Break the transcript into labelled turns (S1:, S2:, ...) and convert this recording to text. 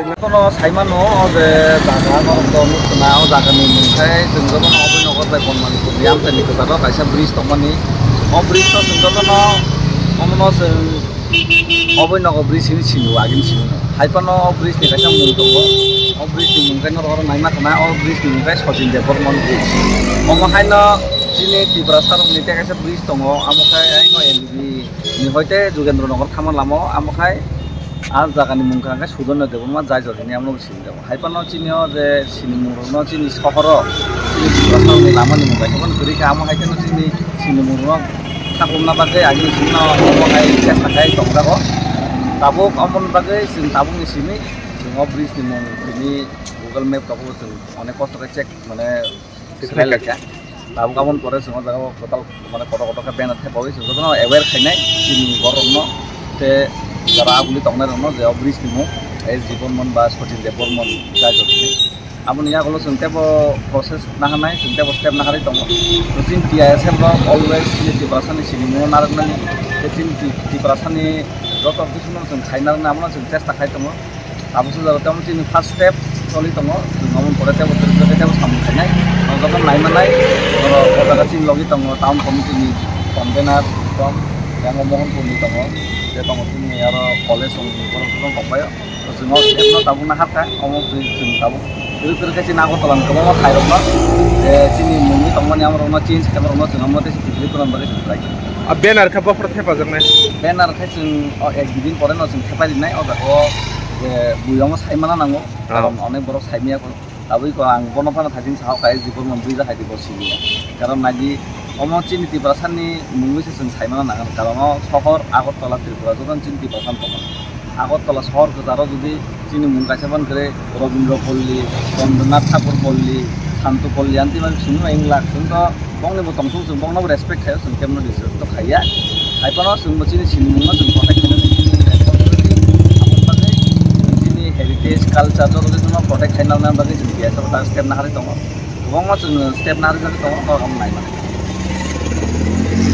S1: Kono saimano de jaga no dono kenal jaga ni mungkai jenggo no obo nokor bai kon mani diam tani kota do kaisa bridge tongmani o bridge to jenggo no omono se obo nokor bridge ni sinu agin sinu haipano bridge ni kaisa mung tongo o bridge ni mungkai no ro naima kana o bridge ni mungkai sojin de pormon bridge omo haino sini Tripura sarong ni kaisa bridge tongo amokai aino elbi ni hoite Jogendro nokor thamon lamo amokai আর জাগানি মুখে সুদন দেব মা যাই যদি আমরা চিনি দেবো হাইপানো চিনিও যে চিনি মুরন চিনি শহর চিনি লামানি মুখাই তখন ঘুরি আমার হাইকেন চিনি চিনি মুরন থাকুন না বাকে আগে চিনি অমহাই থাকাই টংরাগ তাবুক অমন বাকে চিনি তাবুক চিনি जों ब्रिज नि मुं बिनि गुगल मैप काबो जों अनेक कष्ट चेक माने सिनाय लाखा ताबुक गाबोन परे जों जागाव टोटाल माने कत का बेनार थाबावै जों अवेयर खायनाय चिनि गरमनो ते যারা আগুলি তংনার ন যে ব্রিজ নিমু এই জীবনমন বা সচিন দেববর্মন যাইজনি আপনি ইয়াগুলো চিন্তাব প্রসেস না হানাই চিন্তাব স্টেপ না হারাই দङ চিন টিআইএসএল অলওয়েজ টিপারাসানি সিনিমু নারনানি চিন টিপারাসানি যত কিছুমান जों খাইনার না আমরা চেষ্টা খাই দङ তাবসু যাতে আমরা চিন ফার্স্ট স্টেপ চলি দङ जों গামন পরে তেব তেব সামু খাইনাই যখন নাইমানাই কতটা চিন লগি দङ টাউন কমিটিনি কনভেনার দङ yang ngomongin pun itu dia tahu sini ya college orang komplain terus nggak itu tabung nak kan ngomong sini tabung itu kerja sini aku telan kamu mau kayak rumah sini mungkin teman yang rumah change kamar rumah sini mau tesi beli tuh nambah sini lagi
S2: banner apa pertama pasangnya
S1: banner kayak sini gini koren sini siapa ini oh buyang mas saya mana nanggo অনেক বড় সাইমিয়া কো তাবই কো আং কোন ফানা থাকিন সাও কাই জীবন মন্ত্রী যা হাইদি বসিনি কারণ নাগি অমচিন ত্রিপুরাসানি মুঙ্গিসে जों সাইমানা নাগান কারণ শহর আগরতলা ত্রিপুরা যখন চিন ত্রিপুরাসান তখন আগরতলা শহর গজারো যদি চিনি মুঙ্গাইসাবান করে রবীন্দ্রপল্লী রবীন্দ্রনাথ ঠাকুর পল্লী শান্তপল্লী আন্তি মানে সিনো ইংলা जों তো বংনি বতংসু जों বংনাবো রেসপেক্ট খায় जों কেমন দিছ তো খাইয়া খাইপানো जों বচিনি সিনি মুঙ্গা जों প্রটেক্ট heritage culture जो जों प्रटेक्ट खाइनानै बागै जों बियासो स्टेप नाहारि दङ गोबां मा जों स्टेप नाहारि जादों दङ गावनाय माने